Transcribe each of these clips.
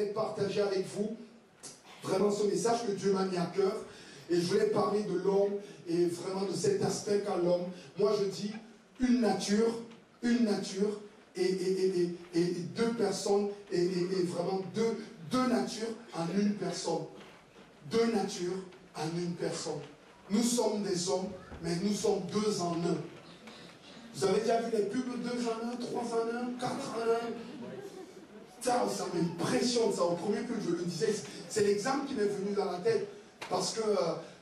voudrais partager avec vous vraiment ce message que Dieu m'a mis à cœur. Et je voulais parler de l'homme et vraiment de cet aspect qu'a l'homme. Moi je dis une nature et deux personnes et vraiment deux natures en une personne. Deux natures en une personne. Nous sommes des hommes, mais nous sommes deux en un. Vous avez déjà vu les pubs 2 en 1, 3 en 1, 4 en 1? Ça m'impressionne, ça. Au premier coup, je le disais, c'est l'exemple qui m'est venu dans la tête. Parce que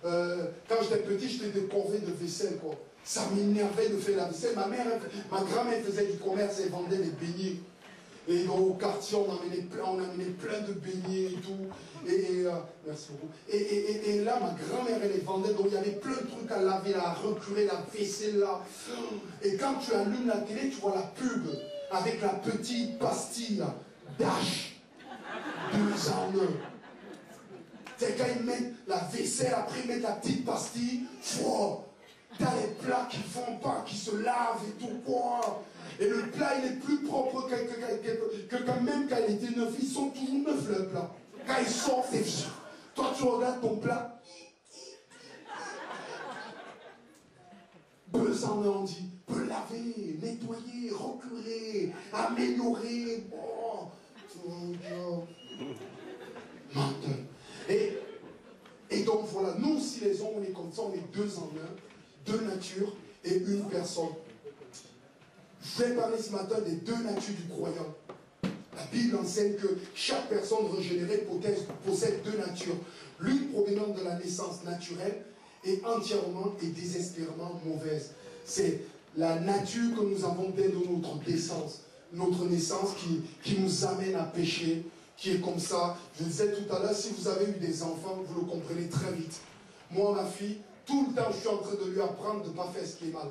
quand j'étais petit, j'étais décorvé de vaisselle, quoi. Ça m'énervait de faire la vaisselle. Ma grand-mère faisait du commerce et vendait des beignets. Et donc, au quartier, on amenait plein de beignets et tout. Merci beaucoup. Et là, ma grand-mère, elle les vendait. Donc, il y avait plein de trucs à laver, à recurer, la vaisselle là. Et quand tu allumes la télé, tu vois la pub avec la petite pastille Dash. 2 en 1. C'est quand ils mettent la vaisselle, après ils mettent la petite pastille. T'as les plats qui font pas, qui se lavent et tout. Quoi. Et le plat, il est plus propre que quand même quand il était neuf. Ils sont toujours neufs, le plat. Quand ils sortent, c'est... Toi, tu regardes ton plat. 2 en 1, on dit. Peut laver, nettoyer, recurer, améliorer. Menteur. Et donc voilà, nous aussi les hommes, on est comme ça, on est 2 en 1, 2 natures et une personne. Je vais parler ce matin des 2 natures du croyant. La Bible enseigne que chaque personne régénérée possède 2 natures. L'une provenant de la naissance naturelle et entièrement et désespérément mauvaise. C'est la nature que nous avons dès notre naissance. Notre naissance qui nous amène à pécher, qui est comme ça. Je disais tout à l'heure, si vous avez eu des enfants, vous le comprenez très vite. Moi, ma fille, tout le temps, je suis en train de lui apprendre de ne pas faire ce qui est mal.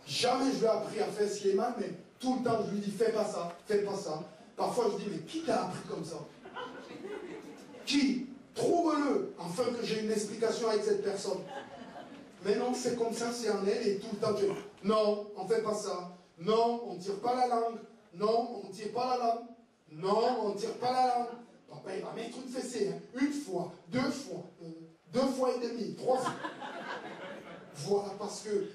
Jamais je lui ai appris à faire ce qui est mal, mais tout le temps, je lui dis, fais pas ça, fais pas ça. Parfois, je dis, mais qui t'a appris comme ça? Qui? Trouve-le, afin que j'ai une explication avec cette personne. Mais non, c'est comme ça, c'est en elle, et tout le temps, je dis, non, on ne fait pas ça. Non, on ne tire pas la langue. Non, on ne tire pas la langue. Non, on ne tire pas la langue. Papa, il va mettre une fessée. Hein. 1 fois, 2 fois, 2 fois et demi, 3 fois. Voilà, parce que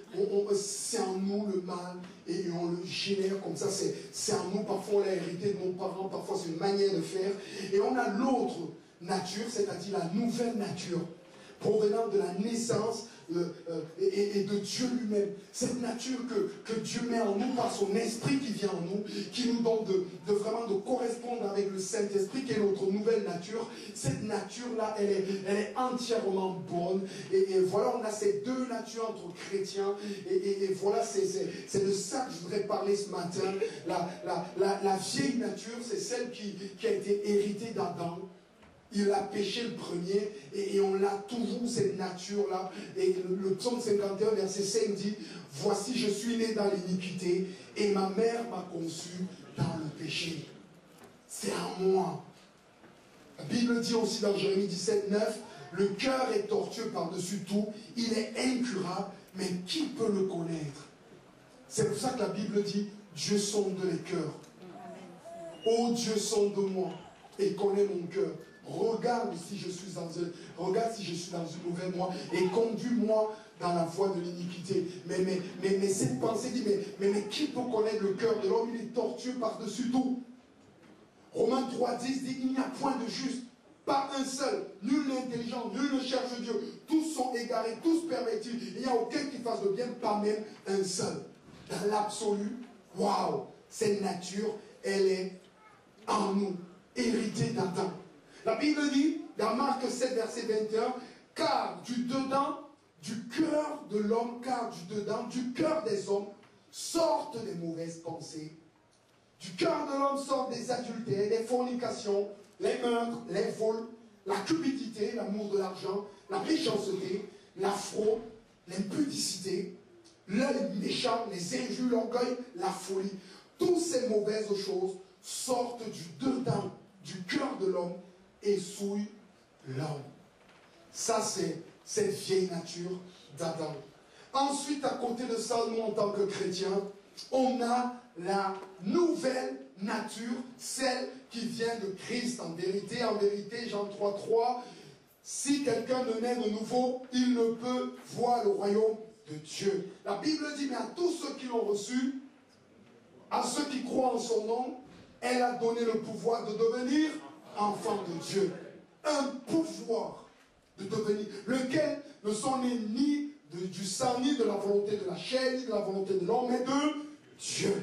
c'est en nous le mal et on le génère comme ça. C'est en nous, parfois on l'a hérité de nos parents, parfois c'est une manière de faire. Et on a l'autre nature, c'est-à-dire la nouvelle nature, provenant de la naissance et de Dieu lui-même. Cette nature que Dieu met en nous par son esprit qui vient en nous, qui nous donne vraiment de correspondre avec le Saint-Esprit qui est notre nouvelle nature. Cette nature-là, elle est entièrement bonne. Et voilà, on a ces 2 natures entre chrétiens. Et voilà, c'est de ça que je voudrais parler ce matin. La vieille nature, c'est celle qui a été héritée d'Adam. Il a péché le premier et on l'a toujours, cette nature-là. Et le psaume 51, verset 5 dit, « Voici, je suis né dans l'iniquité et ma mère m'a conçu dans le péché. » C'est en moi. La Bible dit aussi dans Jérémie 17, 9, « Le cœur est tortueux par-dessus tout, il est incurable, mais qui peut le connaître ?» C'est pour ça que la Bible dit, « Dieu sonde les cœurs. Ô Dieu, sonde-moi et connais mon cœur. Regarde si je suis dans une nouvelle moi et conduis-moi dans la voie de l'iniquité. » Mais cette pensée dit, mais qui peut connaître le cœur de l'homme? Il est tortueux par-dessus tout. Romains 3,10 dit, il n'y a point de juste, pas un seul, nul n'est intelligent, nul ne cherche Dieu. Tous sont égarés, tous pervertis. Il n'y a aucun qui fasse le bien, pas même un seul. Dans l'absolu, waouh, cette nature, elle est en nous, héritée d'Adam. La Bible dit, dans Marc 7, verset 21, « Car du dedans, du cœur de l'homme, du cœur des hommes, sortent des mauvaises pensées. Du cœur de l'homme sortent des adultères, des fornications, les meurtres, les vols, la cupidité, l'amour de l'argent, la méchanceté, la fraude, l'impudicité, l'œil méchant, les injures, l'orgueil, la folie. Toutes ces mauvaises choses sortent du dedans, du cœur de l'homme, et souille l'homme. » Ça, c'est cette vieille nature d'Adam. Ensuite, à côté de ça, nous, en tant que chrétiens, on a la nouvelle nature, celle qui vient de Christ. En vérité, Jean 3,3, si quelqu'un ne naît de nouveau, il ne peut voir le royaume de Dieu. La Bible dit, mais à tous ceux qui l'ont reçu, à ceux qui croient en son nom, elle a donné le pouvoir de devenir enfants de Dieu. Un pouvoir de devenir, lequel ne sont nés ni du sang, ni de la volonté de la chair, ni de la volonté de l'homme, mais de Dieu.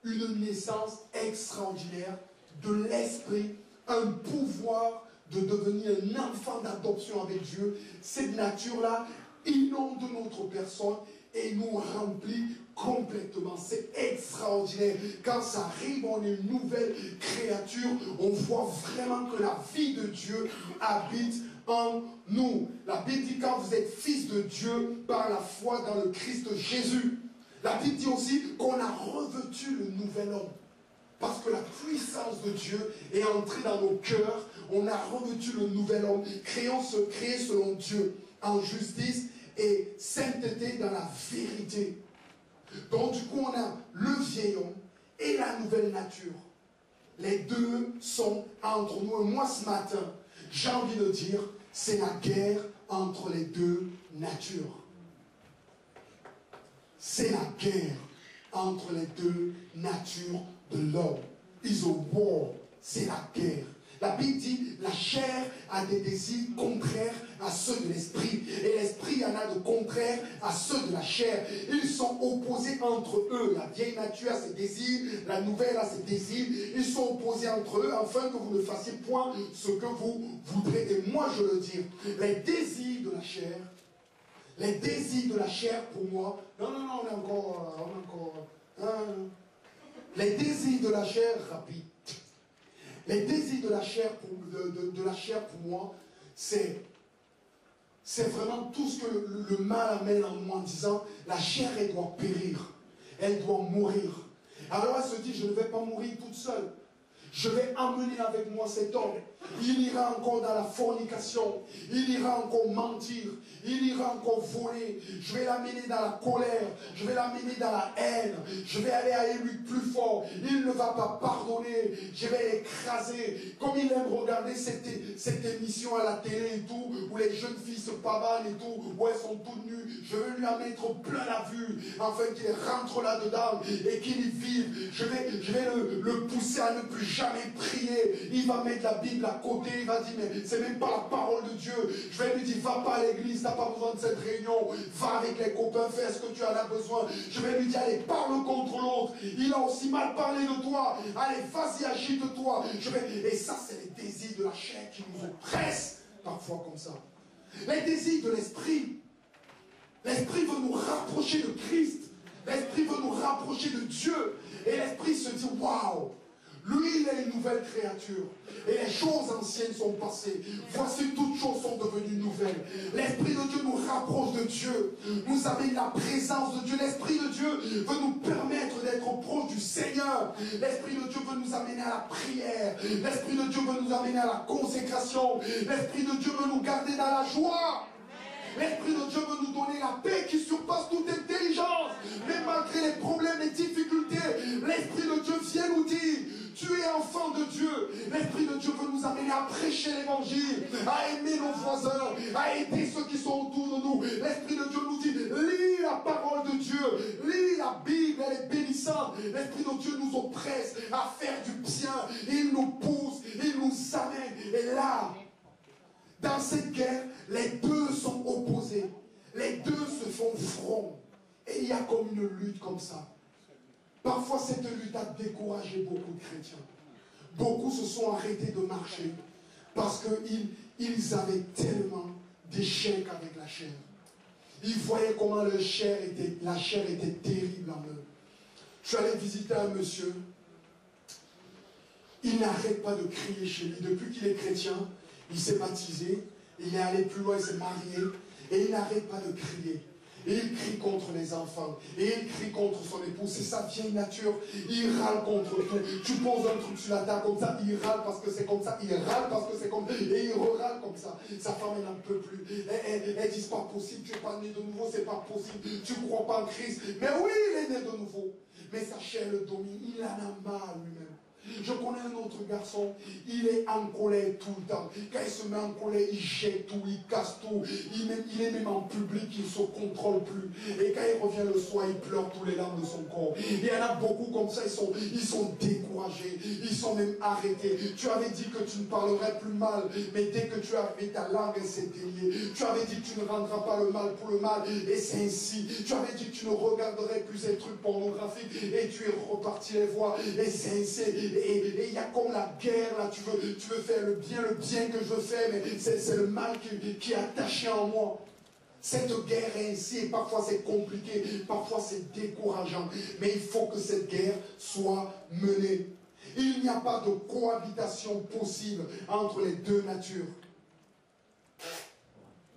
Une naissance extraordinaire de l'esprit, un pouvoir de devenir un enfant d'adoption avec Dieu. Cette nature-là inonde notre personne et nous remplit complètement. C'est extraordinaire. Quand ça arrive, on est une nouvelle créature. On voit vraiment que la vie de Dieu habite en nous. La Bible dit quand vous êtes fils de Dieu par la foi dans le Christ Jésus. La Bible dit aussi qu'on a revêtu le nouvel homme. Parce que la puissance de Dieu est entrée dans nos cœurs. On a revêtu le nouvel homme, créé selon Dieu, en justice et sainteté dans la vérité. Donc du coup, on a le vieil homme et la nouvelle nature. Les deux sont entre nous. Et moi, ce matin, j'ai envie de dire, c'est la guerre entre les deux natures. C'est la guerre entre les deux natures de l'homme. Is a war. C'est la guerre. La Bible dit, la chair a des désirs contraires à ceux de l'esprit. Et l'esprit en a de contraires à ceux de la chair. Ils sont opposés entre eux. La vieille nature a ses désirs, la nouvelle a ses désirs. Ils sont opposés entre eux afin que vous ne fassiez point ce que vous voudrez. Et moi je le dis, les désirs de la chair pour moi, non, on est encore, les désirs de la chair rapide. Les désirs de la chair pour moi, c'est vraiment tout ce que le mal amène en moi en disant, la chair, elle doit périr, elle doit mourir. Alors elle se dit, je ne vais pas mourir toute seule. Je vais amener avec moi cet homme. Il ira encore dans la fornication. Il ira encore mentir. Il ira encore voler. Je vais l'amener dans la colère. Je vais l'amener dans la haine. Je vais aller à lui plus fort. Il ne va pas pardonner. Je vais l'écraser. Comme il aime regarder cette émission à la télé et tout, où les jeunes filles se pavanent et tout, où elles sont toutes nues. Je vais lui en mettre plein la vue, afin qu'il rentre là-dedans et qu'il y vive. Je vais le pousser à ne plus jamais prier. Il va mettre la Bible à côté. Il va dire, mais c'est même pas la parole de Dieu. Je vais lui dire, va pas à l'église, t'as pas besoin de cette réunion. Va avec les copains, fais ce que tu en as besoin. Je vais lui dire, allez, parle contre l'autre. Il a aussi mal parlé de toi. Allez, vas-y, agite-toi. Et ça, c'est les désirs de la chair qui nous oppressent parfois comme ça. Les désirs de l'esprit. L'esprit veut nous rapprocher de Christ. L'esprit veut nous rapprocher de Dieu. Et l'esprit se dit, waouh, lui, il est une nouvelle créature. Et les choses anciennes sont passées. Voici, toutes choses sont devenues nouvelles. L'Esprit de Dieu nous rapproche de Dieu. Nous amène la présence de Dieu. L'Esprit de Dieu veut nous permettre d'être proche du Seigneur. L'Esprit de Dieu veut nous amener à la prière. L'Esprit de Dieu veut nous amener à la consécration. L'Esprit de Dieu veut nous garder dans la joie. L'Esprit de Dieu veut nous donner la paix qui surpasse toute intelligence. Mais malgré les problèmes, les difficultés, l'Esprit de Dieu vient nous dire, tu es enfant de Dieu. L'Esprit de Dieu veut nous amener à prêcher l'évangile, à aimer nos voisins, à aider ceux qui sont autour de nous. L'Esprit de Dieu nous dit, lis la parole de Dieu, lis la Bible, elle est bénissante. L'Esprit de Dieu nous oppresse à faire du bien. Il nous pousse, il nous amène. Et là, dans cette guerre, les deux sont opposés. Les deux se font front. Et il y a comme une lutte comme ça. Parfois, cette lutte a découragé beaucoup de chrétiens. Beaucoup se sont arrêtés de marcher parce qu'ils avaient tellement d'échecs avec la chair. Ils voyaient comment la chair était terrible en eux. Je suis allé visiter un monsieur. Il n'arrête pas de crier chez lui. Depuis qu'il est chrétien, il s'est baptisé, il est allé plus loin, il s'est marié, et il n'arrête pas de crier. Et il crie contre les enfants, et il crie contre son épouse, c'est sa vieille nature, il râle contre tout. Tu poses un truc sur la table comme ça, il râle parce que c'est comme ça, il râle parce que c'est comme ça, et il râle comme ça. Sa femme, elle n'en peut plus. Elle dit, c'est pas possible, tu n'es pas né de nouveau, c'est pas possible, tu ne crois pas en Christ. Mais oui, il est né de nouveau. mais sa chair le domine. Il en a marre lui-même. Je connais un autre garçon, il est en colère tout le temps. Quand il se met en colère, il jette tout, il casse tout. Il est même en public, il ne se contrôle plus. Et quand il revient le soir, il pleure tous les larmes de son corps. Il y en a beaucoup comme ça, ils sont découragés, ils sont même arrêtés. Tu avais dit que tu ne parlerais plus mal, mais dès que tu as fait ta langue, elle s'est déliée. Tu avais dit que tu ne rendras pas le mal pour le mal, et c'est ainsi. Tu avais dit que tu ne regarderais plus ces trucs pornographiques, et tu es reparti les voir, et c'est ainsi. Et il y a comme la guerre là, tu veux faire le bien que je fais, mais c'est le mal qui est attaché en moi. Cette guerre est ainsi, et parfois c'est compliqué, parfois c'est décourageant, mais il faut que cette guerre soit menée. Il n'y a pas de cohabitation possible entre les deux natures.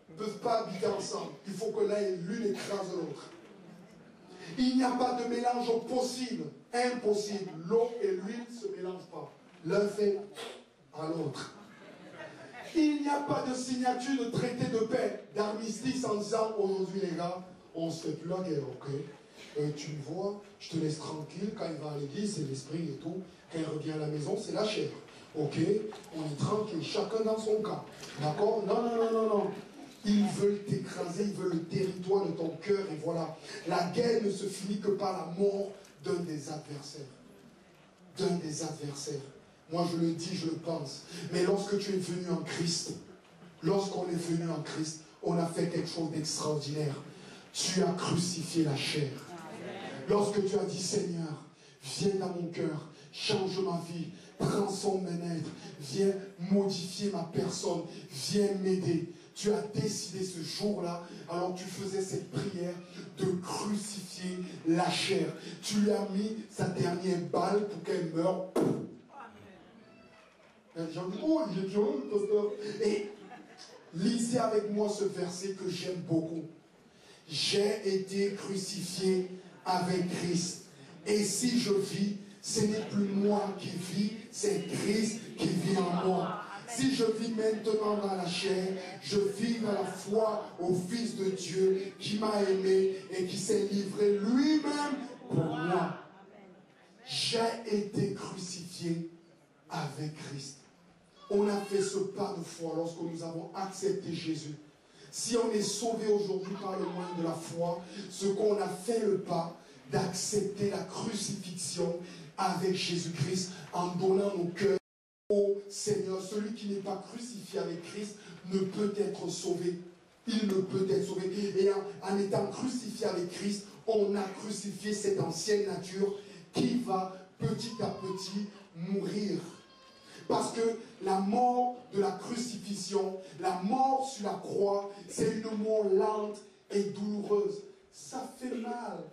Ils ne peuvent pas habiter ensemble, il faut que l'une écrase l'autre. Il n'y a pas de mélange possible, impossible. L'eau et l'huile ne se mélangent pas. L'un fait à l'autre. Il n'y a pas de signature de traité de paix, d'armistice en disant aujourd'hui les gars, on se fait plus la guerre, ok? Tu me vois, je te laisse tranquille, quand il va à l'église, c'est l'esprit et tout. Quand il revient à la maison, c'est la chair. Ok? On est tranquille, chacun dans son cas. D'accord? Non, non, non, non, non. Ils veulent t'écraser, ils veulent le territoire de ton cœur, et voilà. La guerre ne se finit que par la mort d'un des adversaires. D'un des adversaires. Moi je le dis, je le pense. Mais lorsque tu es venu en Christ, lorsqu'on est venu en Christ, on a fait quelque chose d'extraordinaire. Tu as crucifié la chair. Lorsque tu as dit, Seigneur, viens dans mon cœur, change ma vie, transforme mes êtres, viens modifier ma personne, viens m'aider. Tu as décidé ce jour-là, alors tu faisais cette prière, de crucifier la chair. Tu lui as mis sa dernière balle pour qu'elle meure. Les gens disent, oh, il est violent le pasteur. Et lisez avec moi ce verset que j'aime beaucoup. J'ai été crucifié avec Christ. Et si je vis, ce n'est plus moi qui vis, c'est Christ qui vit en moi. Si je vis maintenant dans la chair, je vis dans la foi au Fils de Dieu qui m'a aimé et qui s'est livré lui-même pour moi. J'ai été crucifié avec Christ. On a fait ce pas de foi lorsque nous avons accepté Jésus. Si on est sauvé aujourd'hui par le moyen de la foi, ce qu'on a fait le pas d'accepter la crucifixion avec Jésus-Christ en donnant nos cœurs au Seigneur. Celui qui n'est pas crucifié avec Christ ne peut être sauvé. Il ne peut être sauvé. Et en étant crucifié avec Christ, on a crucifié cette ancienne nature qui va petit à petit mourir. Parce que la mort de la crucifixion, la mort sur la croix, c'est une mort lente et douloureuse. Ça fait mal.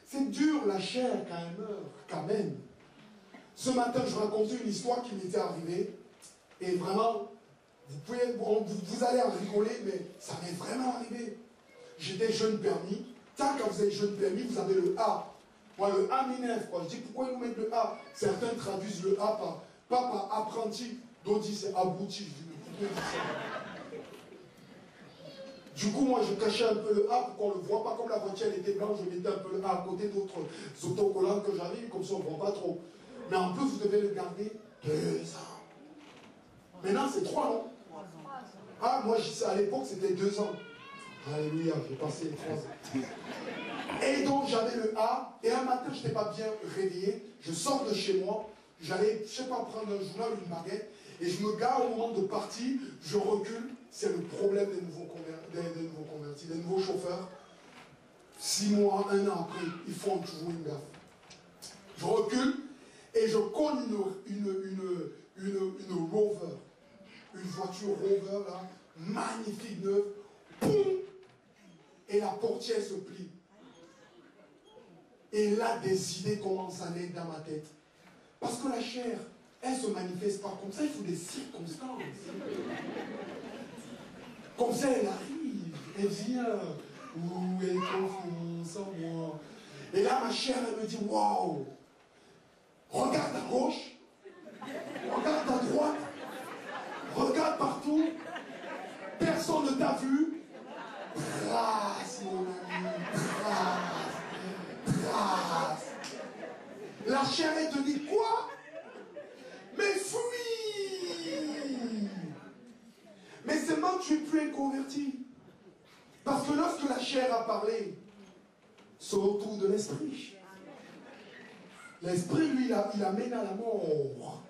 C'est dur la chair quand elle meurt, quand même. Ce matin, je racontais une histoire qui m'était arrivée. Et vraiment, vous allez en rigoler, mais ça m'est vraiment arrivé. J'étais jeune permis. Tant que vous êtes jeune permis, vous avez le A. Moi, le A m'énerve, quoi. Je dis, pourquoi ils nous mettent le A? Certains traduisent le A pas par apprenti, d'autres disent c'est abouti. Je dis, mais pourquoi ils disent ça? Du coup, moi, je cachais un peu le A pour qu'on ne le voit pas. Comme la voiture elle était blanche, je mettais un peu le A à côté d'autres autocollants que j'avais, comme ça on ne voit pas trop. Mais en plus, vous devez le garder 2 ans. Maintenant, c'est 3 ans. Ah, moi, à l'époque, c'était 2 ans. Alléluia, j'ai passé les 3 ans. Et donc, j'avais le A, et un matin, je n'étais pas bien réveillé. Je sors de chez moi, j'allais, je ne sais pas, prendre un journal ou une baguette, et je me gare au moment de partir, je recule. C'est le problème des nouveaux convertis, des nouveaux chauffeurs. 6 mois, 1 an après, ils font toujours une gaffe. Je recule, et je cogne une Rover, une voiture Rover, là, magnifique, neuve. Boum! Et la portière se plie. Et là, des idées commencent à naître dans ma tête. Parce que la chair, elle ne se manifeste pas comme ça, il faut des circonstances. Comme ça, elle arrive, elle vient. Où est confiance en moi? Et là, ma chair, elle me dit, waouh! Regarde à gauche, regarde à droite, regarde partout, personne ne t'a vu. Trace, mon ami, trace. Mais seulement tu es plus inconverti. Parce que lorsque la chair a parlé, c'est autour de l'esprit. L'esprit, lui, il amène à la mort.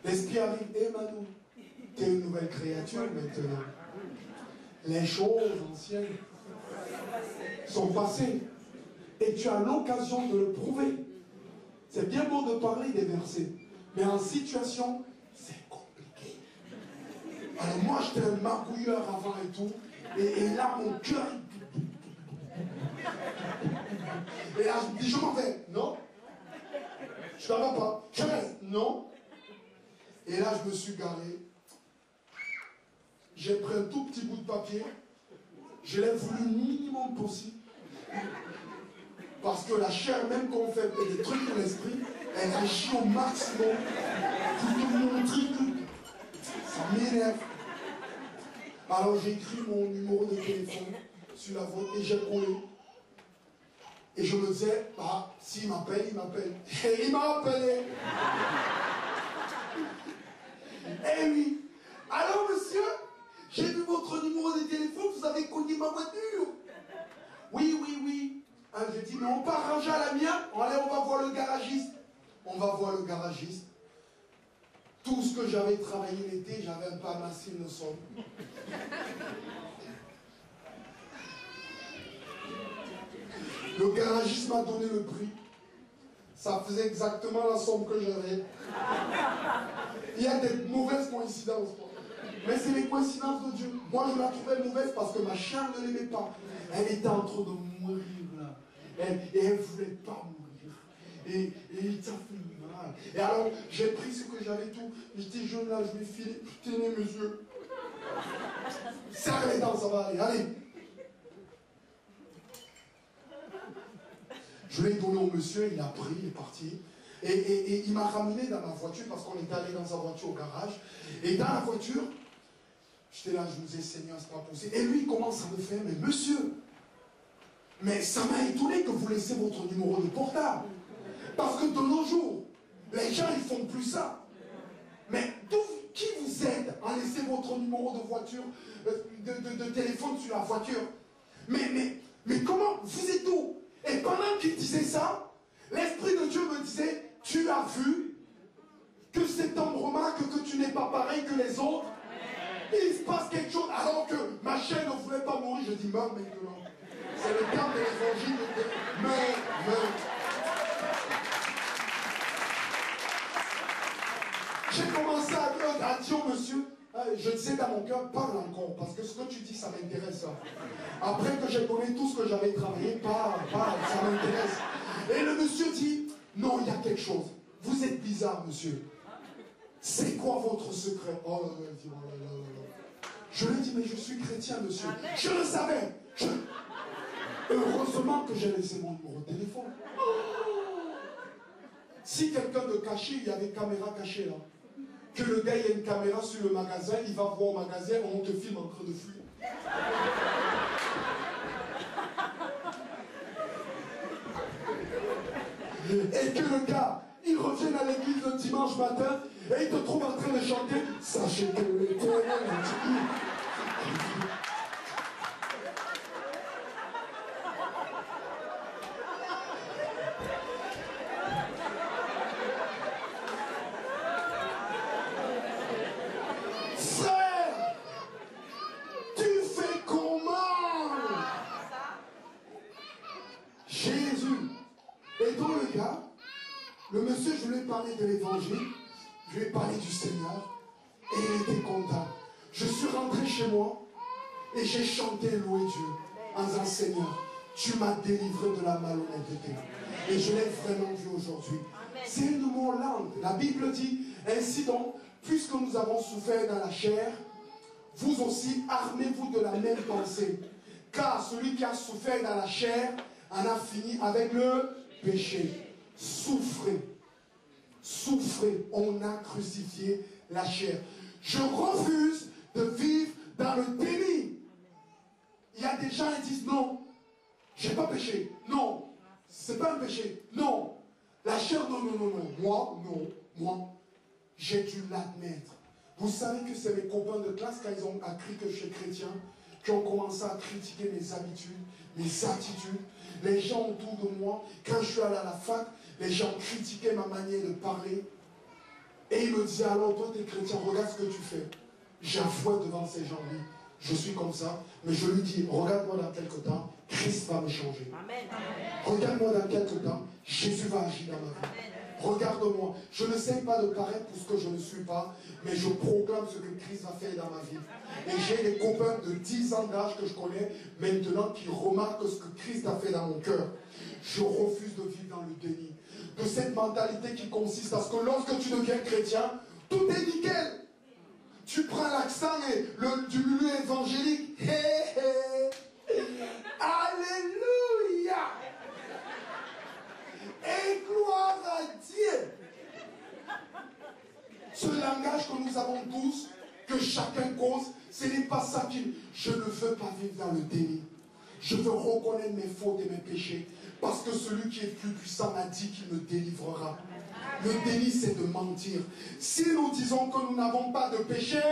L'esprit arrive, Manu, tu es une nouvelle créature maintenant. Les choses anciennes sont passées. Et tu as l'occasion de le prouver. C'est bien beau de parler des versets. Mais en situation, c'est compliqué. Alors moi, j'étais un magouilleur avant et tout. Et là, mon cœur... Et là, je me dis, je m'en vais. Non. Je ne vais pas. Je reste. Non. Et là, je me suis garé. J'ai pris un tout petit bout de papier. Je l'ai voulu le minimum possible. Parce que la chair, même quand on fait des trucs pour l'esprit, elle agit au maximum pour te montrer que ça m'énerve. Alors j'ai écrit mon numéro de téléphone sur la voie et j'ai collé. Et je me disais, bah, s'il m'appelle, il m'appelle. Et il m'a appelé. Eh oui. Alors monsieur, j'ai vu votre numéro de téléphone, vous avez cogné ma voiture. Oui, oui, oui. Hein, j'ai dit, mais on peut arranger à la mienne. Allez, on va voir le garagiste. On va voir le garagiste. Tout ce que j'avais travaillé l'été, j'avais un peu amassé le sol. Le garagiste m'a donné le prix. Ça faisait exactement la somme que j'avais. Il y a des mauvaises coïncidences. Mais c'est les coïncidences de Dieu. Moi, je la trouvais mauvaise parce que ma chair ne l'aimait pas. Elle était en train de mourir là. Et elle ne voulait pas mourir. Et ça fait mal. Et alors, j'ai pris ce que j'avais tout. J'étais jeune là, je lui ai filé. Tenez, monsieur. Serre les dents, ça va aller. Allez. Je l'ai donné au monsieur, il a pris, il est parti. Et il m'a ramené dans ma voiture parce qu'on était allé dans sa voiture au garage. Et dans la voiture, j'étais là, je me disais, Seigneur, c'est pas possible. Et lui, il commence à me faire, mais monsieur, mais ça m'a étonné que vous laissez votre numéro de portable. Parce que de nos jours, les gens, ils font plus ça. Mais qui vous aide à laisser votre numéro de voiture, de téléphone sur la voiture? Mais comment? Vous êtes où? Et pendant qu'il disait ça, l'Esprit de Dieu me disait, tu as vu que cet homme remarque que tu n'es pas pareil que les autres. Il se passe quelque chose alors que ma chair ne voulait pas mourir. Je dis, meurs maintenant. C'est le terme de l'évangile. Meurs. J'ai commencé à dire, attention monsieur. Je disais dans mon cœur, parle encore, parce que ce que tu dis, ça m'intéresse. Après que j'ai donné tout ce que j'avais travaillé, parle, ça m'intéresse. Et le monsieur dit, non, il y a quelque chose. Vous êtes bizarre, monsieur. C'est quoi votre secret? Oh là là, il dit, oh là là là là. Je lui ai dit, mais je suis chrétien, monsieur. Amen. Je le savais. Heureusement que j'ai laissé mon numéro de téléphone. Si quelqu'un de caché, il y avait caméra cachée là. Que le gars il y a une caméra sur le magasin, il va voir au magasin, on te filme en train de fuir. Et que le gars, il revient à l'église le dimanche matin et il te trouve en train de chanter « Sachez que l'Éternel est Dieu ». Le monsieur, je lui ai parlé de l'évangile, je lui ai parlé du Seigneur, et il était content. Je suis rentré chez moi, et j'ai chanté et loué Dieu, en disant, Seigneur, tu m'as délivré de la malhonnêteté. Et je l'ai vraiment vu aujourd'hui. C'est une mot lente. La Bible dit, ainsi donc, puisque nous avons souffert dans la chair, vous aussi armez-vous de la même pensée. Car celui qui a souffert dans la chair en a fini avec le péché. Souffrez, on a crucifié la chair. Je refuse de vivre dans le déni. Il y a des gens qui disent non, j'ai pas péché, non, c'est pas un péché, non. La chair, non, moi, j'ai dû l'admettre. Vous savez que c'est mes copains de classe, quand ils ont appris que je suis chrétien, qui ont commencé à critiquer mes habitudes, mes attitudes. Les gens autour de moi, quand je suis allé à la fac, les gens critiquaient ma manière de parler. Et ils me disaient, alors toi, tu es chrétien, regarde ce que tu fais. J'avoue devant ces gens, oui, je suis comme ça. Mais je lui dis, regarde-moi dans quelques temps, Christ va me changer. Regarde-moi dans quelques temps, Jésus va agir dans ma vie. Regarde-moi, je n'essaie pas de paraître pour ce que je ne suis pas, mais je proclame ce que Christ va faire dans ma vie. Et j'ai des copains de 10 ans d'âge que je connais maintenant qui remarquent ce que Christ a fait dans mon cœur. Je refuse de vivre dans le déni. De cette mentalité qui consiste à ce que lorsque tu deviens chrétien, tout est nickel. Tu prends l'accent et du milieu évangélique. Hé, hé. Alléluia. Et gloire à Dieu. Ce langage que nous avons tous, que chacun cause, ce n'est pas ça qui... Je ne veux pas vivre dans le déni. Je veux reconnaître mes fautes et mes péchés. Parce que celui qui est plus puissant m'a dit qu'il me délivrera. Le déni, c'est de mentir. Si nous disons que nous n'avons pas de péché,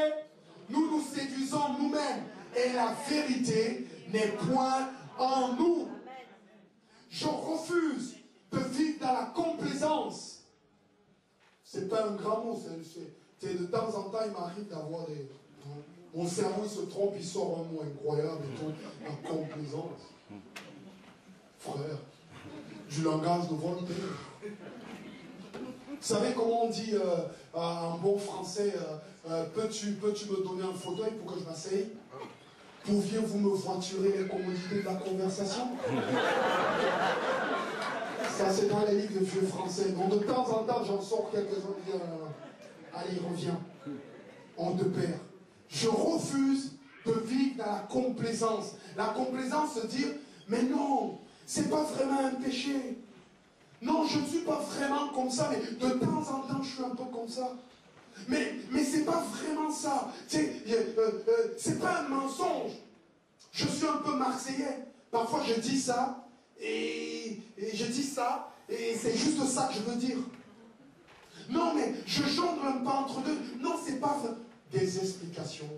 nous nous séduisons nous-mêmes. Et la vérité n'est point en nous. Je refuse de vivre dans la complaisance. C'est pas un grand mot. C'est de temps en temps, il m'arrive d'avoir des... Mon cerveau, il se trompe, il sort un mot incroyable et tout. La complaisance. Frère, du langage de Voltaire. Vous savez comment on dit en bon français, peux-tu me donner un fauteuil pour que je m'asseye? Pouviez-vous me voiturer les commodités de la conversation? Ça, c'est dans les livres de vieux français. Donc, de temps en temps, j'en sors quelques-uns et dis, allez, reviens. On te perd. Je refuse de vivre dans la complaisance. La complaisance, se dire, mais non, c'est pas vraiment un péché. Non, je ne suis pas vraiment comme ça, mais de temps en temps, je suis un peu comme ça. Mais c'est pas vraiment ça. C'est pas un mensonge. Je suis un peu marseillais. Parfois, je dis ça, et je dis ça, et c'est juste ça que je veux dire. Non, mais je jongle un peu entre deux. Non, c'est pas des explications,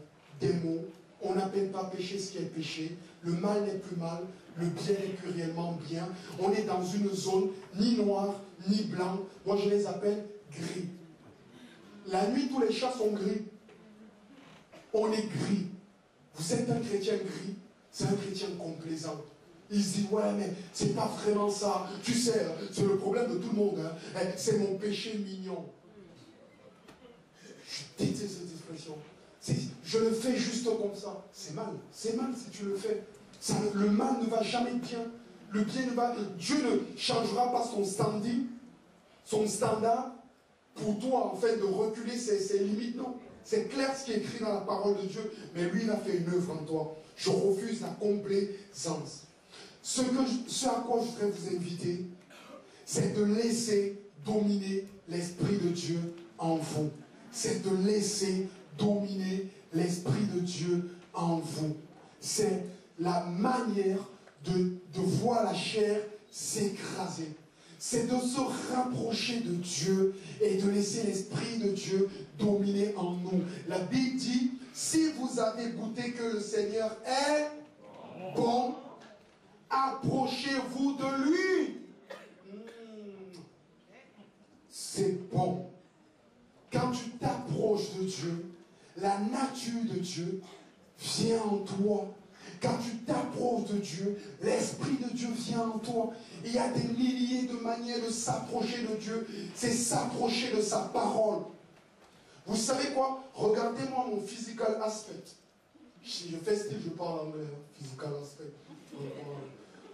des mots. On n'appelle pas péché ce qui est péché. Le mal n'est plus mal. Le bien n'est plus réellement bien. On est dans une zone ni noire, ni blanc. Moi, je les appelle gris. La nuit, tous les chats sont gris. On est gris. Vous êtes un chrétien gris. C'est un chrétien complaisant. Il se dit, ouais, mais c'est pas vraiment ça. Tu sais, c'est le problème de tout le monde. Hein. C'est mon péché mignon. Je déteste cette expression. Je le fais juste comme ça. C'est mal. C'est mal si tu le fais. Ça, le mal ne va jamais bien. Le bien ne va... Dieu ne changera pas son standing, son standard, pour toi, en fait, de reculer ses limites. Non. C'est clair ce qui est écrit dans la parole de Dieu. Mais lui, il a fait une œuvre en toi. Je refuse la complaisance. Ce à quoi je voudrais vous inviter, c'est de laisser dominer l'Esprit de Dieu en vous. C'est de laisser dominer l'Esprit de Dieu en vous. C'est la manière de voir la chair s'écraser. C'est de se rapprocher de Dieu et de laisser l'Esprit de Dieu dominer en nous. La Bible dit, si vous avez goûté que le Seigneur est bon, approchez-vous de lui. C'est bon. Quand tu t'approches de Dieu, la nature de Dieu vient en toi. Quand tu t'approches de Dieu, l'Esprit de Dieu vient en toi. Il y a des milliers de manières de s'approcher de Dieu. C'est s'approcher de sa parole. Vous savez quoi? Regardez-moi mon physical aspect. Si je fais style, je parle anglais. Physical aspect.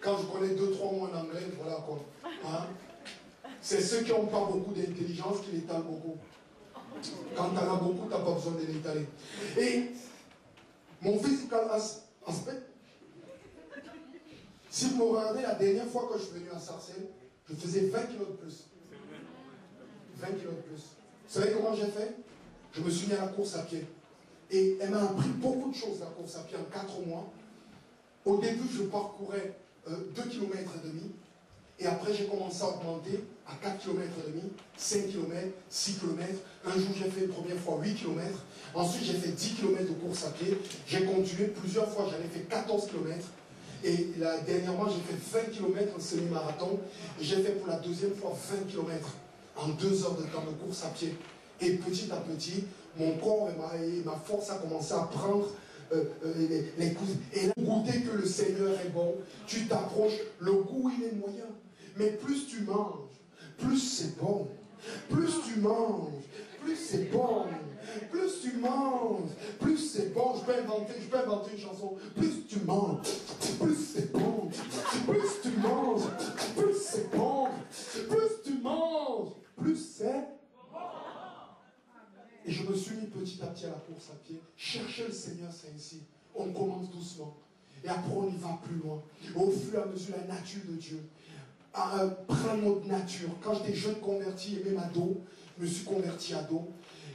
Quand je connais 2-3 mots en anglais, voilà quoi. Hein? C'est ceux qui n'ont pas beaucoup d'intelligence qui l'étalent beaucoup. Quand tu en as beaucoup, tu n'as pas besoin de l'étaler. Et mon physical aspect, si vous me regardez, la dernière fois que je suis venu à Sarcelles, je faisais 20 kilos de plus. 20 kilos de plus. Vous savez comment j'ai fait? Je me suis mis à la course à pied. Et elle m'a appris beaucoup de choses, la course à pied, en 4 mois. Au début, je parcourais 2,5 km. Et après, j'ai commencé à augmenter à 4 km et demi, 5 km, 6 km. Un jour, j'ai fait une première fois 8 km. Ensuite, j'ai fait 10 km de course à pied. J'ai continué plusieurs fois, j'en ai fait 14 km. Et dernièrement, j'ai fait 20 km en semi-marathon. Et j'ai fait pour la deuxième fois 20 km en 2 heures de temps de course à pied. Et petit à petit, mon corps et ma force a commencé à prendre les coups. Et là, goûter que le Seigneur est bon, tu t'approches, le goût il est moyen. Mais plus tu manges, plus c'est bon. Plus tu manges, plus c'est bon. Plus tu manges, plus c'est bon. Je peux inventer une chanson. Plus tu manges, plus c'est bon. Plus tu manges, plus c'est bon. Plus tu manges, plus c'est bon. Et je me suis mis petit à petit à la course à pied. Chercher le Seigneur, c'est ici. On commence doucement. Et après, on y va plus loin. Au fur et à mesure, la nature de Dieu. Prendre notre nature. Quand j'étais jeune converti et même ado, je me suis converti ado.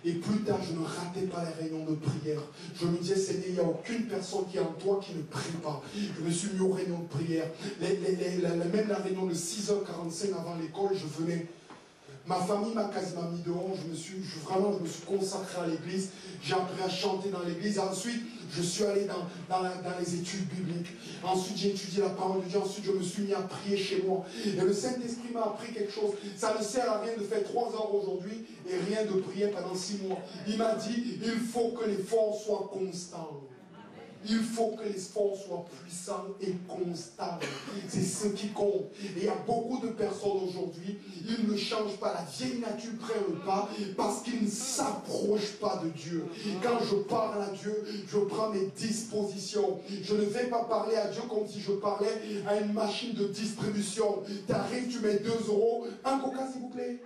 Et plus tard, je ne ratais pas les réunions de prière. Je me disais, Seigneur, il n'y a aucune personne qui est en toi qui ne prie pas. Je me suis mis aux réunions de prière. Même la réunion de 6h45 avant l'école, je venais. Ma famille m'a quasiment mis dehors. Je me suis consacré à l'église. J'ai appris à chanter dans l'église. Ensuite, je suis allé dans les études bibliques. Ensuite, j'ai étudié la parole de Dieu. Ensuite, je me suis mis à prier chez moi. Et le Saint-Esprit m'a appris quelque chose. Ça ne sert à rien de faire 3 heures aujourd'hui et rien de prier pendant 6 mois. Il m'a dit, il faut que l'effort soit constant. Il faut que l'effort soit puissant et constant. C'est ce qui compte. Et il y a beaucoup de personnes aujourd'hui, ils ne changent pas. La vieille nature prend le pas parce qu'ils ne s'approchent pas de Dieu. Quand je parle à Dieu, je prends mes dispositions. Je ne vais pas parler à Dieu comme si je parlais à une machine de distribution. Tu arrives, tu mets 2 euros. Un coca, s'il vous plaît.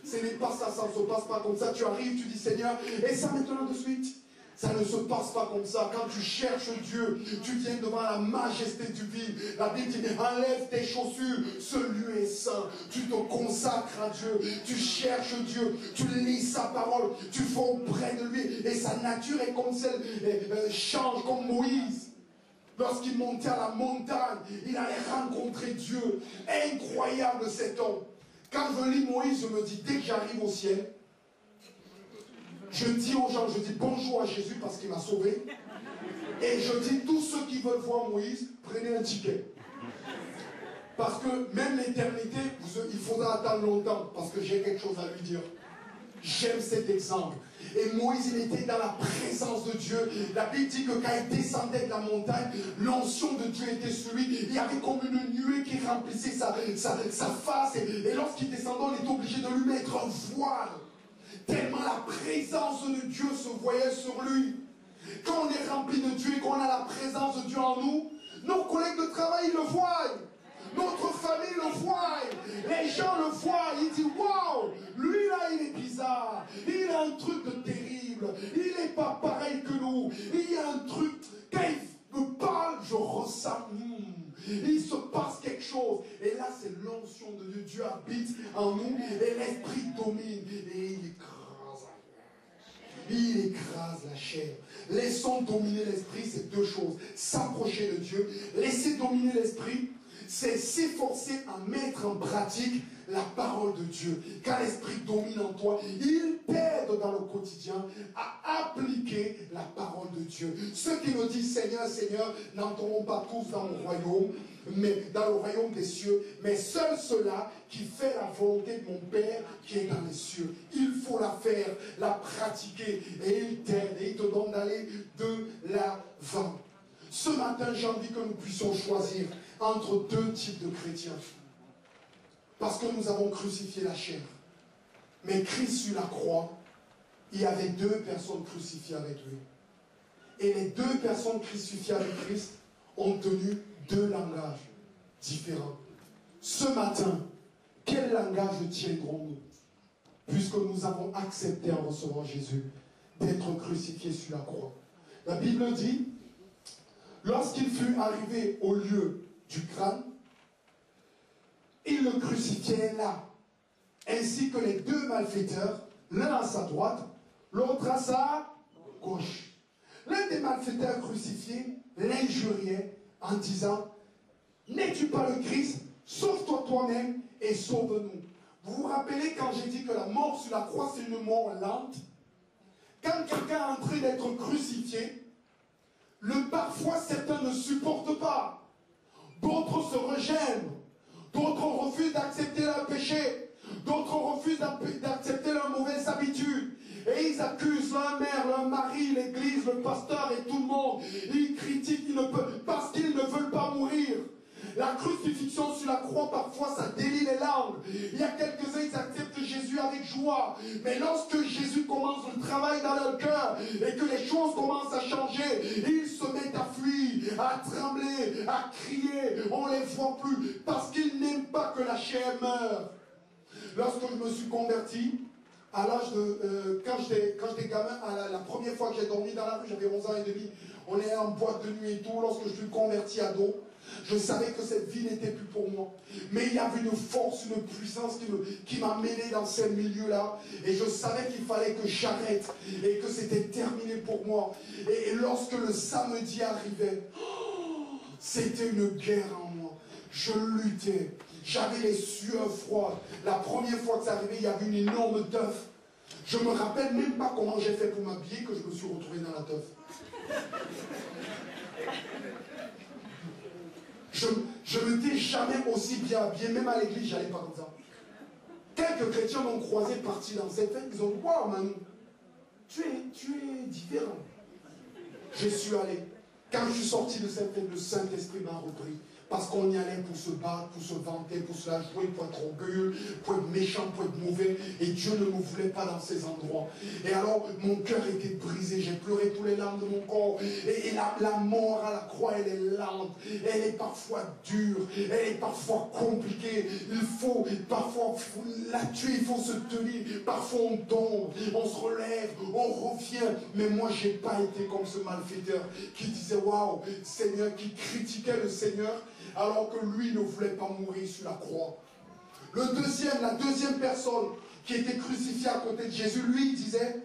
Ce n'est pas ça, ça ne se passe pas comme ça. Tu arrives, tu dis Seigneur, et ça maintenant de suite. Ça ne se passe pas comme ça. Quand tu cherches Dieu, tu viens devant la majesté divine. La Bible dit, enlève tes chaussures, ce lieu est saint. Tu te consacres à Dieu, tu cherches Dieu, tu lis sa parole, tu vas auprès de lui. Et sa nature est comme celle, change comme Moïse. Lorsqu'il montait à la montagne, il allait rencontrer Dieu. Incroyable cet homme. Quand je lis Moïse, je me dis, dès que j'arrive au ciel, je dis aux gens, je dis bonjour à Jésus parce qu'il m'a sauvé. Et je dis, tous ceux qui veulent voir Moïse, prenez un ticket. Parce que même l'éternité, il faudra attendre longtemps parce que j'ai quelque chose à lui dire. J'aime cet exemple. Et Moïse, il était dans la présence de Dieu. La Bible dit que quand il descendait de la montagne, l'onction de Dieu était sur lui. Il y avait comme une nuée qui remplissait sa face. Et lorsqu'il descendait, on était obligé de lui mettre un voile. Tellement la présence de Dieu se voyait sur lui. Quand on est rempli de Dieu et qu'on a la présence de Dieu en nous, nos collègues de travail le voient. Notre famille le voit. Les gens le voient. Ils disent, waouh, lui là il est bizarre. Il a un truc de terrible. Il n'est pas pareil que nous. Il y a un truc. Quand il me parle, je ressens. Il se passe quelque chose. Et là, c'est l'onction de Dieu. Dieu habite en nous et l'esprit domine. Et il écrase. Il écrase la chair. Laissons dominer l'esprit, c'est 2 choses. S'approcher de Dieu, laisser dominer l'esprit, c'est s'efforcer à mettre en pratique la parole de Dieu. Quand l'esprit domine en toi, il t'aide dans le quotidien à appliquer la parole de Dieu. Ceux qui me disent Seigneur, Seigneur, n'entreront pas tous dans mon royaume, mais dans le royaume des cieux, mais seul ceux-là qui fait la volonté de mon Père qui est dans les cieux. Il faut la faire, la pratiquer, et il t'aide, et il te donne d'aller de l'avant. Ce matin, j'ai envie que nous puissions choisir entre 2 types de chrétiens. Parce que nous avons crucifié la chair. Mais Christ sur la croix, il y avait 2 personnes crucifiées avec lui. Et les 2 personnes crucifiées avec Christ ont tenu 2 langages différents. Ce matin, quel langage tiendrons-nous? Puisque nous avons accepté en recevant Jésus d'être crucifiés sur la croix. La Bible dit, lorsqu'il fut arrivé au lieu du crâne, il le crucifiait là, ainsi que les 2 malfaiteurs, l'un à sa droite, l'autre à sa gauche. L'un des malfaiteurs crucifiés l'injuriait en disant, n'es-tu pas le Christ? sauve-toi toi-même et sauve-nous. Vous vous rappelez quand j'ai dit que la mort sur la croix, c'est une mort lente? Quand quelqu'un est en train d'être crucifié, parfois certains ne supportent pas. D'autres se regènent. D'autres refusent d'accepter leur péché. D'autres refusent d'accepter leurs mauvaises habitudes. Et ils accusent leur mère, leur mari, l'église, le pasteur et tout le monde. Ils critiquent, parce qu'ils ne veulent pas mourir. La crucifixion sur la croix, parfois, ça délie les langues. Il y a quelques-uns, ils acceptent Jésus avec joie. Mais lorsque Jésus commence le travail dans leur cœur et que les choses commencent à changer, ils se mettent à fuir, à trembler, à crier. On ne les voit plus parce qu'ils n'aiment pas que la chair meure. Lorsque je me suis converti, à l'âge de... quand j'étais gamin, la première fois que j'ai dormi dans la rue, j'avais 11 ans et demi. On est en boîte de nuit et tout. Lorsque je suis converti ado, je savais que cette vie n'était plus pour moi. Mais il y avait une force, une puissance qui m'a mené dans ces milieux-là. Et je savais qu'il fallait que j'arrête et que c'était terminé pour moi. Et lorsque le samedi arrivait, c'était une guerre en moi. Je luttais. J'avais les sueurs froides. La première fois que ça arrivait, il y avait une énorme teuf. Je ne me rappelle même pas comment j'ai fait pour m'habiller que je me suis retrouvé dans la teuf. Je ne m'étais jamais aussi bien habillé, même à l'église, je n'allais pas comme ça. Quelques chrétiens m'ont croisé parti dans cette fête, ils ont dit, waouh Manu, tu es différent. Je suis allé. Quand je suis sorti de cette fête, le Saint-Esprit m'a repris. Parce qu'on y allait pour se battre, pour se vanter, pour se la jouer, pour être orgueilleux, pour être méchant, pour être mauvais. Et Dieu ne me voulait pas dans ces endroits. Et alors, mon cœur était brisé. J'ai pleuré tous les larmes de mon corps. Et la mort à la croix, elle est lente. Elle est parfois dure. Elle est parfois compliquée. Il faut parfois la tuer, il faut se tenir. Parfois, on tombe, on se relève, on revient. Mais moi, je n'ai pas été comme ce malfaiteur qui disait, waouh, Seigneur, qui critiquait le Seigneur, alors que lui ne voulait pas mourir sur la croix. La deuxième personne qui était crucifiée à côté de Jésus, lui, il disait,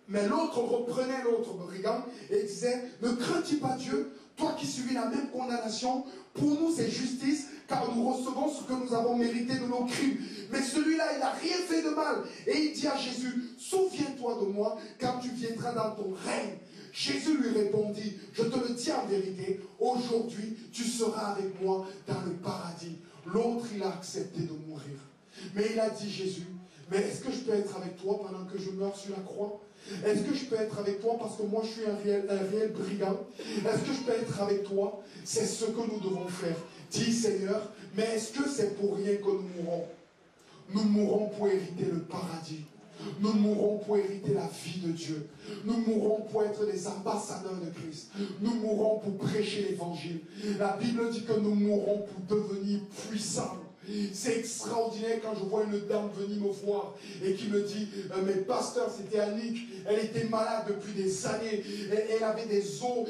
mais l'autre reprenait l'autre brigand et disait, ne crains-tu pas Dieu, toi qui subis la même condamnation, pour nous c'est justice, car nous recevons ce que nous avons mérité de nos crimes. Mais celui-là, il n'a rien fait de mal. Et il dit à Jésus, souviens-toi de moi quand tu viendras dans ton règne. Jésus lui répondit, je te le dis en vérité, aujourd'hui tu seras avec moi dans le paradis. L'autre, il a accepté de mourir. Mais il a dit, Jésus, mais est-ce que je peux être avec toi pendant que je meurs sur la croix? Est-ce que je peux être avec toi parce que moi je suis un réel brigand? Est-ce que je peux être avec toi? C'est ce que nous devons faire. Dis Seigneur, mais est-ce que c'est pour rien que nous mourons? Nous mourrons pour hériter le paradis. Nous mourrons pour hériter la vie de Dieu. Nous mourrons pour être des ambassadeurs de Christ. Nous mourrons pour prêcher l'évangile. La Bible dit que nous mourrons pour devenir puissants. C'est extraordinaire quand je vois une dame venir me voir et qui me dit, mais pasteur, c'était Annick, elle était malade depuis des années, elle avait les os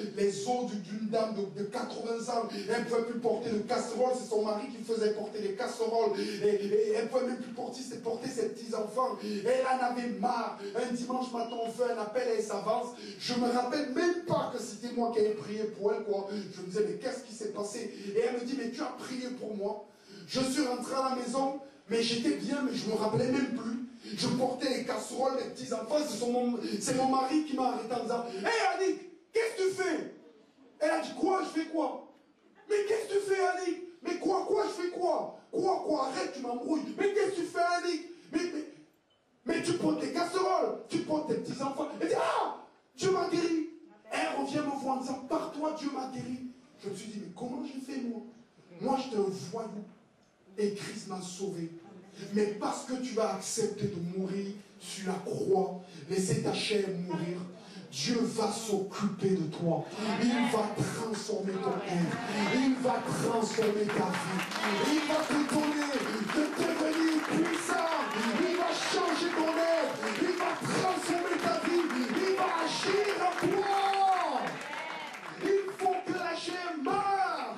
d'une dame de 80 ans, elle ne pouvait plus porter de casserole, c'est son mari qui faisait porter des casseroles, et elle ne pouvait même plus porter ses petits-enfants, elle en avait marre. Un dimanche matin, on fait un appel et elle s'avance, je ne me rappelle même pas que c'était moi qui avais prié pour elle, quoi. Je me disais, mais qu'est-ce qui s'est passé? Et elle me dit, mais tu as prié pour moi? Je suis rentré à la maison, mais j'étais bien, mais je ne me rappelais même plus. Je portais les casseroles, les petits-enfants, c'est mon mari qui m'a arrêté en disant, « Hé Annick, qu'est-ce que tu fais ?» Elle a dit, « Quoi? Je fais quoi? »« Mais qu'est-ce que tu fais Annick? Mais quoi? Je fais quoi? Quoi? Arrête, tu m'embrouilles. Mais qu'est-ce que tu fais Annick? Mais tu portes tes casseroles, tu portes tes petits-enfants. » Elle dit, « Ah, Dieu m'a guéri. » Elle revient me voir en disant, « Par toi, Dieu m'a guéri. » Je me suis dit, mais comment j'ai fait moi? Moi, j'étais un voyou. Et Christ m'a sauvé. Mais parce que tu vas accepter de mourir sur la croix, laisser ta chair mourir, Dieu va s'occuper de toi. Il va transformer ton être. Il va transformer ta vie. Il va te donner de devenir puissant. Il va changer ton être. Il va transformer ta vie. Il va agir en toi. Il faut que la chair meure.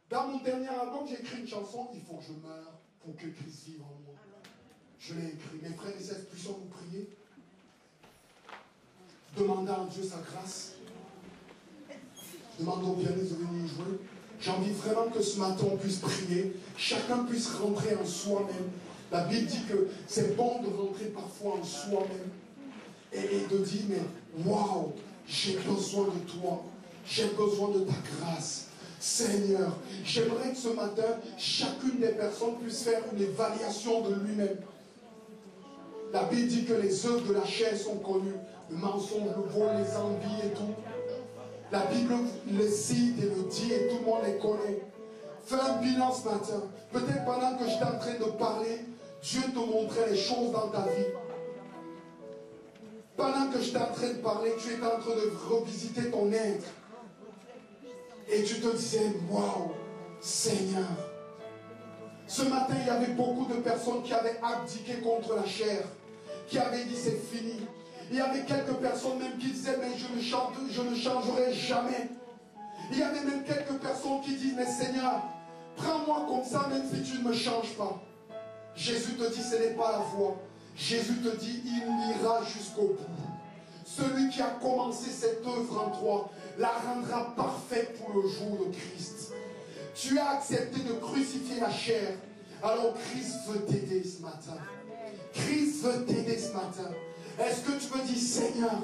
Dans mon dernier album, j'ai écrit une chanson, il faut que je meure pour que Christ vive en moi. Je l'ai écrit. Mes frères et sœurs, puissons-nous prier, demandant à Dieu sa grâce. Demandons au pianiste de venir jouer. J'ai envie vraiment que ce matin on puisse prier, chacun puisse rentrer en soi-même. La Bible dit que c'est bon de rentrer parfois en soi-même et de dire, mais waouh, j'ai besoin de toi, j'ai besoin de ta grâce. Seigneur, j'aimerais que ce matin, chacune des personnes puisse faire une évaluation de lui-même. La Bible dit que les œuvres de la chair sont connues, le mensonge, le vol, les envies et tout. La Bible le cite et le dit et tout le monde les connaît. Fais un bilan ce matin. Peut-être pendant que j'étais en train de parler, Dieu te montrait les choses dans ta vie. Pendant que j'étais en train de parler, tu étais en train de revisiter ton être. Et tu te disais, waouh, Seigneur. Ce matin, il y avait beaucoup de personnes qui avaient abdiqué contre la chair, qui avaient dit c'est fini. Il y avait quelques personnes même qui disaient, mais je ne changerai jamais. Il y avait même quelques personnes qui disent, mais Seigneur, prends-moi comme ça, même si tu ne me changes pas. Jésus te dit, ce n'est pas la voie. Jésus te dit, il ira jusqu'au bout. Celui qui a commencé cette œuvre en toi, la rendra parfaite pour le jour de Christ. Tu as accepté de crucifier la chair. Alors Christ veut t'aider ce matin. Christ veut t'aider ce matin. Est-ce que tu peux dire, Seigneur,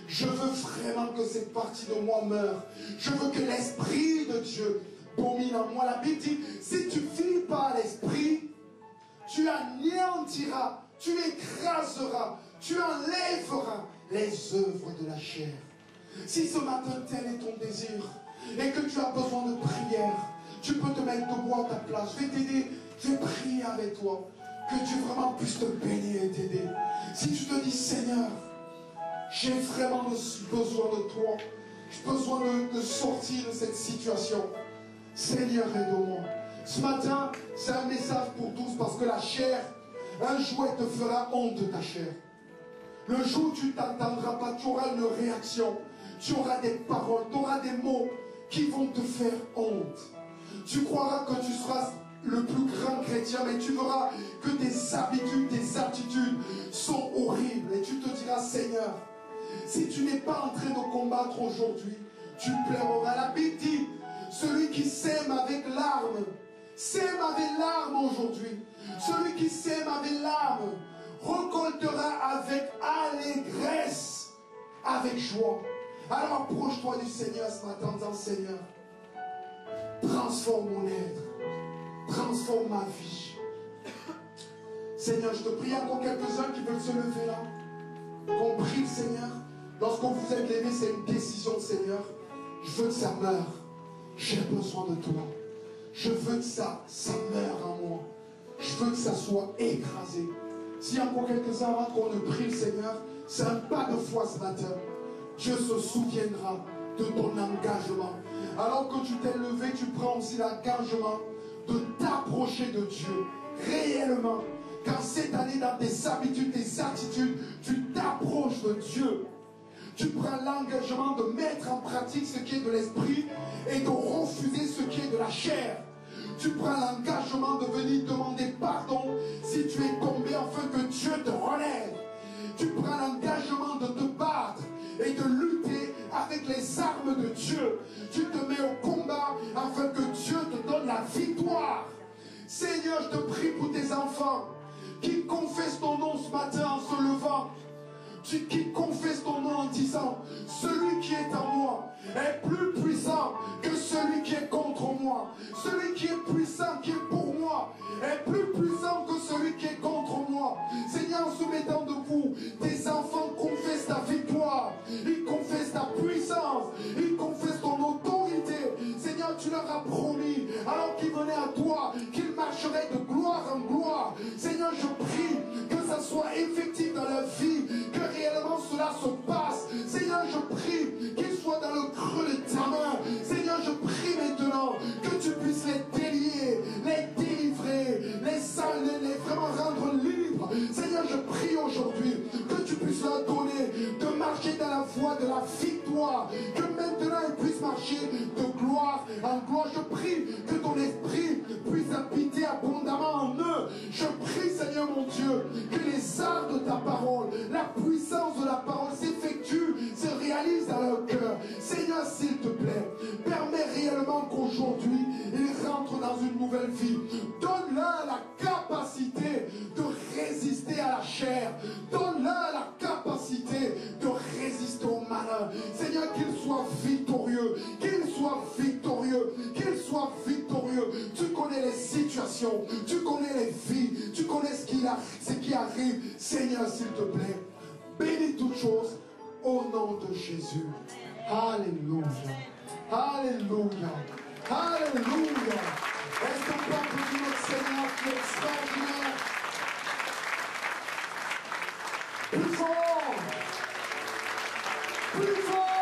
je veux vraiment que cette partie de moi meure. Je veux que l'Esprit de Dieu domine en moi. La Bible dit, si tu ne vis pas à l'Esprit, tu anéantiras, tu écraseras, tu enlèveras les œuvres de la chair. Si ce matin tel est ton désir et que tu as besoin de prière, tu peux te mettre debout à ta place. Je vais t'aider, je vais prier avec toi. Que Dieu vraiment puisse te bénir et t'aider. Si tu te dis, Seigneur, j'ai vraiment besoin de toi, j'ai besoin de sortir de cette situation. Seigneur, aide-moi. Ce matin, c'est un message pour tous parce que la chair, un jour, elle te fera honte de ta chair. Le jour où tu ne t'entendras pas, tu auras une réaction. Tu auras des paroles, tu auras des mots qui vont te faire honte. Tu croiras que tu seras le plus grand chrétien, mais tu verras que tes habitudes, tes attitudes sont horribles. Et tu te diras, Seigneur, si tu n'es pas en train de combattre aujourd'hui, tu pleureras. La Bible dit, celui qui sème avec larmes, sème avec larmes aujourd'hui. Celui qui sème avec larmes, récoltera avec allégresse, avec joie. Alors approche-toi du Seigneur ce matin en disant, Seigneur, transforme mon être, transforme ma vie. Seigneur, je te prie, encore quelques-uns qui veulent se lever là. Qu'on prie le Seigneur. Lorsque vous êtes levé, c'est une décision, Seigneur. Je veux que ça meure. J'ai besoin de toi. Je veux que ça meure en moi. Je veux que ça soit écrasé. S'il y a encore quelques-uns avant qu'on ne prie le Seigneur, c'est un pas de foi ce matin. Dieu se souviendra de ton engagement. Alors que tu t'es levé, tu prends aussi l'engagement de t'approcher de Dieu réellement. Car cette année, dans tes habitudes, tes attitudes, tu t'approches de Dieu. Tu prends l'engagement de mettre en pratique ce qui est de l'esprit et de refuser ce qui est de la chair. Tu prends l'engagement de venir demander pardon si tu es tombé afin que Dieu te relève. Tu prends l'engagement de te battre et de lutter avec les armes de Dieu. Tu te mets au combat afin que Dieu te donne la victoire. Seigneur, je te prie pour tes enfants qui confessent ton nom ce matin en se levant. Qui confesse ton nom en disant, celui qui est en moi est plus puissant que celui qui est contre moi. Celui qui est puissant, qui est pour moi, est plus puissant que celui qui est contre moi. Seigneur, en se mettant debout, tes enfants confessent ta victoire, ils confessent ta puissance, ils confessent ton autorité. Seigneur, tu leur as promis, alors qu'ils venaient à toi, qu'ils marcheraient de gloire en gloire. Seigneur, je prie que ça soit effectif dans leur vie, que réellement cela se passe. Seigneur, je prie qu'ils soient dans le creux de ta main. Seigneur, je prie maintenant que tu puisses les délier, les délivrer, les vraiment rendre libres. Seigneur, je prie aujourd'hui que tu puisses leur donner de marcher dans la voie de la victoire, que maintenant ils puissent marcher de gloire en gloire. Je prie que ton esprit puisse habiter abondamment en eux. Je prie, Seigneur mon Dieu, que les arts de ta parole, la puissance de la parole s'effectue, se réalise dans leur cœur. Seigneur, s'il te plaît, permets réellement avant qu'aujourd'hui, il rentre dans une nouvelle vie. Donne-leur la capacité de résister à la chair. Donne-leur la capacité de résister au malheur. Seigneur, qu'il soit victorieux. Qu'il soit victorieux. Qu'il soit victorieux. Tu connais les situations. Tu connais les vies. Tu connais ce qui arrive. Seigneur, s'il te plaît, bénis toutes choses au nom de Jésus. Alléluia. Alléluia. Alléluia. Est-ce qu'on peut applaudir notre Seigneur qui est extraordinaire? Plus fort. Plus fort.